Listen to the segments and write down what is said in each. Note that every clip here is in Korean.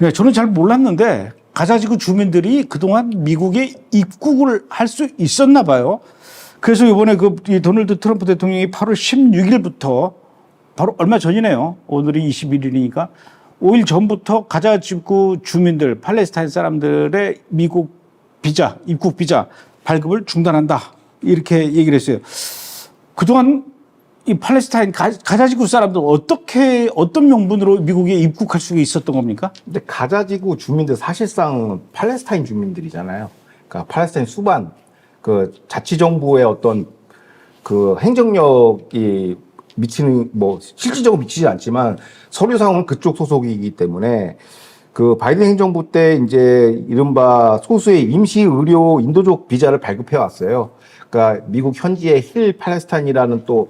네, 저는 잘 몰랐는데 가자지구 주민들이 그동안 미국에 입국을 할 수 있었나 봐요. 그래서 이번에 이 도널드 트럼프 대통령이 8월 16일부터 바로 얼마 전이네요. 오늘이 21일이니까 5일 전부터 가자지구 주민들, 팔레스타인 사람들의 미국 비자, 입국 비자 발급을 중단한다. 이렇게 얘기를 했어요. 그동안 이 팔레스타인 가자지구 사람들 어떤 명분으로 미국에 입국할 수 있었던 겁니까? 근데 가자지구 주민들 사실상 팔레스타인 주민들이잖아요. 그러니까 팔레스타인 수반 그 자치정부의 어떤 그 행정력이 미치는 뭐 실질적으로 미치지 않지만 서류상은 그쪽 소속이기 때문에 그 바이든 행정부 때 이제 이른바 소수의 임시 의료 인도적 비자를 발급해 왔어요. 그러니까 미국 현지의 힐 팔레스타인이라는 또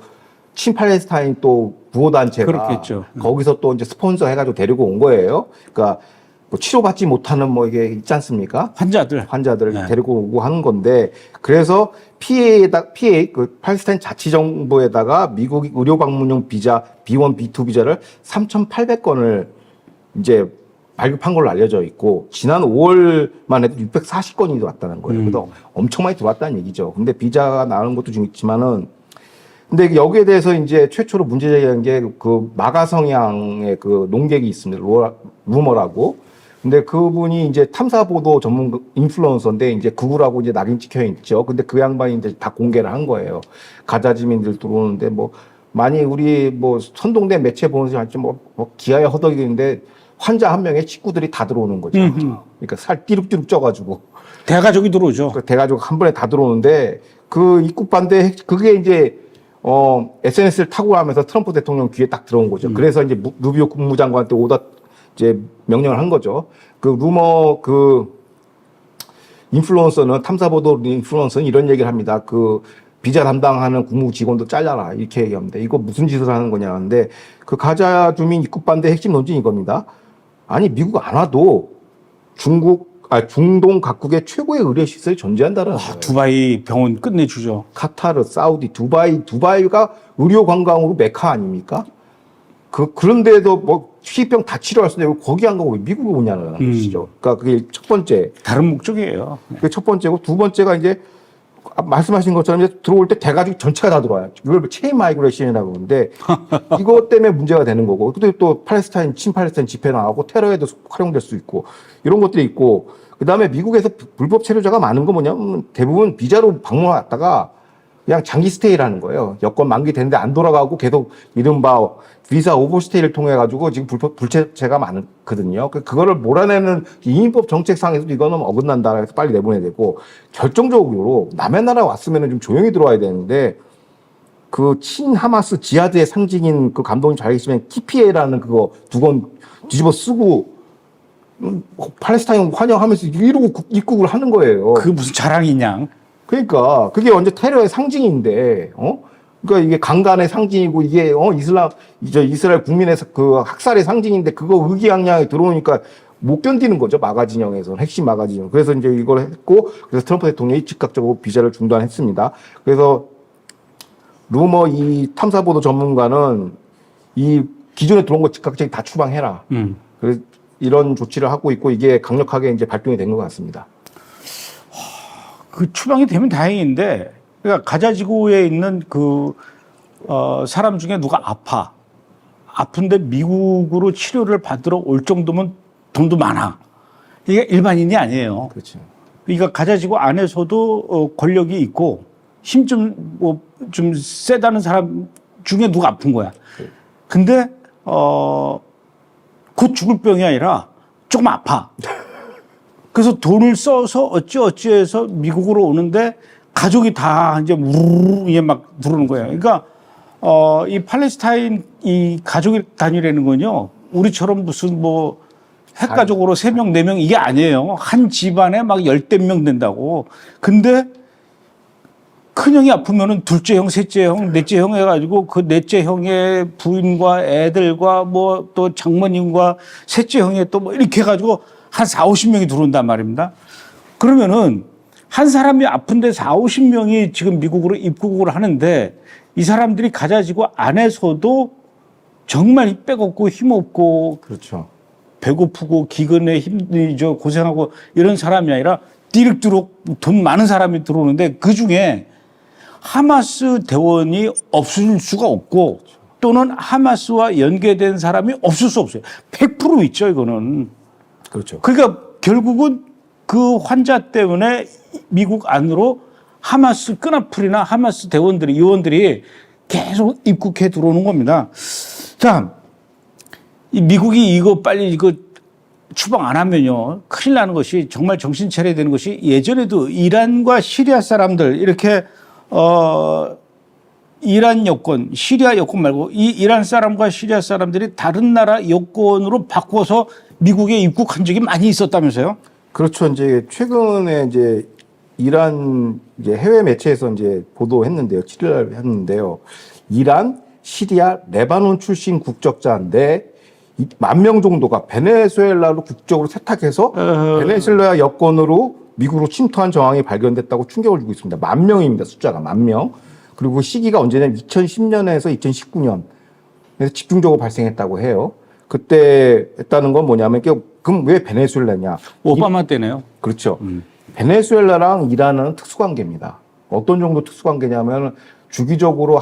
친팔레스타인 또 구호단체가 그렇겠죠. 거기서 또 이제 스폰서 해가지고 데리고 온 거예요. 그러니까 뭐 치료받지 못하는 뭐 이게 있지 않습니까? 환자들을 네. 데리고 오고 하는 건데 그래서 PA 그 팔레스타인 자치정부에다가 미국 의료 방문용 비자 B1, B2 비자를 3,800건을 이제 발급한 걸로 알려져 있고 지난 5월만 해도 640건이 들어왔다는 거예요. 그래서 엄청 많이 들어왔다는 얘기죠. 근데 비자가 나오는 것도 좀 있지만은 근데 여기에 대해서 이제 최초로 문제 제기한 게 그 마가 성향의 그 농객이 있습니다. 루머라고. 근데 그분이 이제 탐사보도 전문 인플루언서인데 이제 구글하고 이제 낙인 찍혀 있죠. 근데 그 양반이 이제 다 공개를 한 거예요. 가자 지민들 들어오는데 뭐 많이 우리 뭐 선동된 매체 보는 사람 뭐 기아에 허덕이는데 환자 한 명에 식구들이 다 들어오는 거죠. 그러니까 살 띠룩띠룩 쪄가지고. 대가족이 들어오죠. 그 대가족 한 번에 다 들어오는데 그 입국 반대 그게 이제 SNS를 타고 하면서 트럼프 대통령 귀에 딱 들어온 거죠. 그래서 이제 루비오 국무장관한테 이제 명령을 한 거죠. 그 루머 인플루언서는 탐사보도 인플루언서는 이런 얘기를 합니다. 그 비자 담당하는 국무 직원도 잘라라 이렇게 얘기합니다. 이거 무슨 짓을 하는 거냐 하는데 그 가자 주민 입국 반대 핵심 논증이 이겁니다. 아니 미국 안 와도 중동 각국의 최고의 의료 시설이 존재한다는 거예요. 두바이 병원 끝내주죠. 카타르, 사우디, 두바이가 의료 관광으로 메카 아닙니까? 그런데도 뭐 희병 다 치료할 수 있는데 거기 안 가고 왜 미국에 오냐는 것이죠. 그러니까 그게 첫 번째. 다른 목적이에요. 그게 첫 번째고 두 번째가 이제 말씀하신 것처럼 이제 들어올 때 대가족 전체가 다 들어와요. 이걸 체인 마이그레이션이라고 하는데 이것 때문에 문제가 되는 거고. 근데 또 친팔레스타인 집회 나가고 테러에도 활용될 수 있고 이런 것들이 있고 그다음에 미국에서 불법 체류자가 많은 거 뭐냐면 대부분 비자로 방문 왔다가 그냥 장기 스테이를 하는 거예요. 여권 만기 되는데 안 돌아가고 계속 이른바 비자 오버스테이를 통해 가지고 지금 불체가 많거든요. 그거를 몰아내는 이민법 정책상에서도 이거는 어긋난다 해서 빨리 내보내야 되고 결정적으로 남의 나라 왔으면 좀 조용히 들어와야 되는데 그 친하마스 지하드의 상징인 그 감독님 잘 계시면 키피에라는 그거 두 권 뒤집어 쓰고 팔레스타인 환영하면서 이러고 입국을 하는 거예요. 그 무슨 자랑이냐? 그러니까 그게 완전 테러의 상징인데, 그러니까 이게 강간의 상징이고 이게 이스라엘 국민의 그 학살의 상징인데 그거 의기양양에 들어오니까 못 견디는 거죠. 마가 진영에서 핵심 마가 진영. 그래서 이제 이걸 했고 그래서 트럼프 대통령이 즉각적으로 비자를 중단했습니다. 그래서 루머 이 탐사보도 전문가는 이 기존에 들어온 거 즉각적으로 다 추방해라. 그래서 이런 조치를 하고 있고 이게 강력하게 이제 발동이 된 것 같습니다. 그 추방이 되면 다행인데, 그러니까 가자지구에 있는 사람 중에 누가 아픈데 미국으로 치료를 받으러 올 정도면 돈도 많아. 이게 일반인이 아니에요. 그렇죠. 그러니까 가자지구 안에서도 권력이 있고 힘 좀 세다는 사람 중에 누가 아픈 거야. 근데 곧 죽을 병이 아니라 조금 아파. 그래서 돈을 써서 어찌어찌해서 미국으로 오는데 가족이 다 이제 이게 막 들어오는 거예요. 그러니까 이 팔레스타인 이 가족이 단위라는 건요. 우리처럼 무슨 뭐 핵가족으로 3명, 4명 이게 아니에요. 한 집안에 막 10대 명 된다고. 근데 큰형이 아프면은 둘째 형, 셋째 형, 넷째 형 해가지고 그 넷째 형의 부인과 애들과 뭐 또 장모님과 셋째 형의 또 뭐 이렇게 해가지고 한 4, 50명이 들어온단 말입니다. 그러면은 한 사람이 아픈데 4, 50명이 지금 미국으로 입국을 하는데 이 사람들이 가자지구 안에서도 정말 빼없고 힘없고 그렇죠. 배고프고 기근에 힘들죠 고생하고 이런 사람이 아니라 띠륵띠륵 돈 많은 사람이 들어오는데 그 중에 하마스 대원이 없을 수가 없고 또는 하마스와 연계된 사람이 없을 수 없어요. 100% 있죠 이거는. 그렇죠. 그러니까 결국은 그 환자 때문에 미국 안으로 하마스 끈앞풀이나 하마스 대원들이 요원들이 계속 입국해 들어오는 겁니다. 자, 이 미국이 이거 빨리 이거 추방 안 하면요 큰일 나는 것이 정말 정신 차려야 되는 것이 예전에도 이란과 시리아 사람들 이렇게 이란 여권, 시리아 여권 말고 이 이란 사람과 시리아 사람들이 다른 나라 여권으로 바꿔서 미국에 입국한 적이 많이 있었다면서요? 그렇죠. 이제 최근에 이제 이란 이제 해외 매체에서 이제 보도했는데요. 7일 했는데요. 이란, 시리아, 레바논 출신 국적자인데 10,000명 정도가 베네수엘라로 국적으로 세탁해서 베네수엘라 여권으로 미국으로 침투한 정황이 발견됐다고 충격을 주고 있습니다. 10,000명입니다. 숫자가 10,000명. 그리고 시기가 언제냐면 2010년에서 2019년. 그래서 집중적으로 발생했다고 해요. 그때 했다는 건 뭐냐면 그럼 왜 베네수엘라냐? 오바마 때네요. 그렇죠. 베네수엘라랑 이란은 특수관계입니다. 어떤 정도 특수관계냐면 주기적으로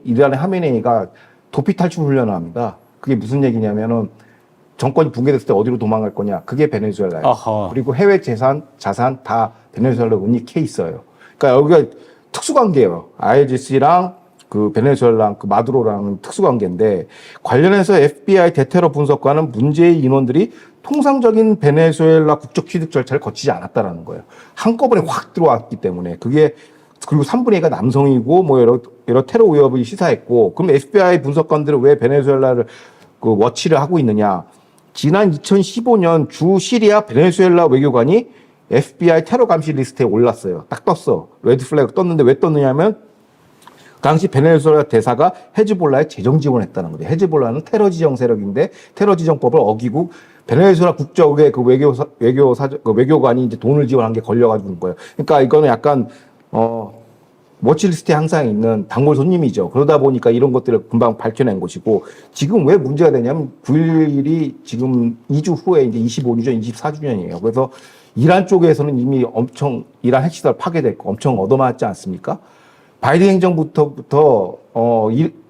이란의 하메네이가 도피 탈출 훈련을 합니다. 그게 무슨 얘기냐면은 정권이 붕괴됐을 때 어디로 도망갈 거냐. 그게 베네수엘라예요. 아하. 그리고 해외 자산 다 베네수엘라 은닉해 있어요. 그러니까 여기가 특수관계예요. IRGC랑 그 베네수엘라 그 마두로랑 특수관계인데 관련해서 FBI 대테러 분석관은 문제의 인원들이 통상적인 베네수엘라 국적 취득 절차를 거치지 않았다라는 거예요. 한꺼번에 확 들어왔기 때문에 그게 그리고 3분의 2가 남성이고 뭐 여러 테러 위협을 시사했고 그럼 FBI 분석관들은 왜 베네수엘라를 그 워치를 하고 있느냐? 지난 2015년 주 시리아 베네수엘라 외교관이 FBI 테러 감시 리스트에 올랐어요. 딱 떴어. 레드 플래그 떴는데 왜 떴느냐면 당시 베네수엘라 대사가 헤즈볼라에 재정 지원했다는 거죠. 헤즈볼라는 테러 지정 세력인데 테러 지정법을 어기고 베네수엘라 국적의 그 외교관이 이제 돈을 지원한 게 걸려가지고 거예요. 그러니까 이거는 약간 워치리스트에 항상 있는 단골 손님이죠. 그러다 보니까 이런 것들을 금방 밝혀낸 것이고 지금 왜 문제가 되냐면 9.11이 지금 2주 후에 이제 25주년, 24주년이에요. 그래서 이란 쪽에서는 이미 엄청 이란 핵시설 파괴됐고 엄청 얻어맞지 않습니까? 바이든 행정부터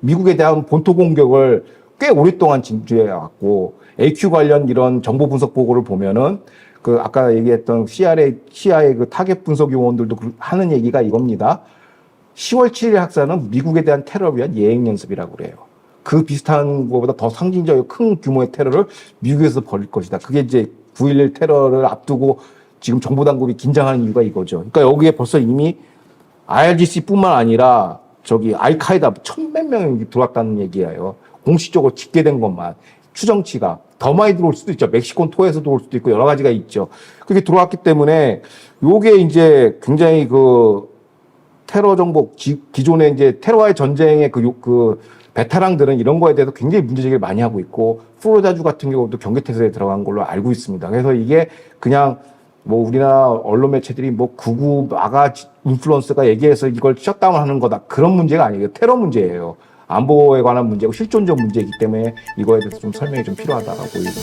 미국에 대한 본토 공격을 꽤 오랫동안 진주해 왔고 AQ 관련 이런 정보 분석 보고를 보면은 그 아까 얘기했던 CIA의 그 타겟 분석 요원들도 하는 얘기가 이겁니다. 10월 7일 학살은 미국에 대한 테러를 위한 예행 연습이라고 그래요. 그 비슷한 것보다 더 상징적이고 큰 규모의 테러를 미국에서 벌일 것이다. 그게 이제 9.11 테러를 앞두고 지금 정보 당국이 긴장하는 이유가 이거죠. 그러니까 여기에 벌써 이미 IRGC뿐만 아니라 저기 알카에다 1,100몇 명이 들어왔다는 얘기예요. 공식적으로 집계된 것만. 추정치가 더 많이 들어올 수도 있죠. 멕시코 토에서 들어올 수도 있고 여러 가지가 있죠. 그게 들어왔기 때문에 요게 이제 굉장히 그 테러 정보 기존에 이제 테러와의 전쟁의 그 베테랑들은 이런 거에 대해서 굉장히 문제제기를 많이 하고 있고 플로리다주 같은 경우도 경계태세에 들어간 걸로 알고 있습니다. 그래서 이게 그냥 뭐 우리나라 언론 매체들이 뭐 구구 마가 인플루언서가 얘기해서 이걸 셧다운하는 거다 그런 문제가 아니에요. 테러 문제예요. 안보에 관한 문제고 실존적 문제이기 때문에 이거에 대해서 좀 설명이 좀 필요하다고 보입니다.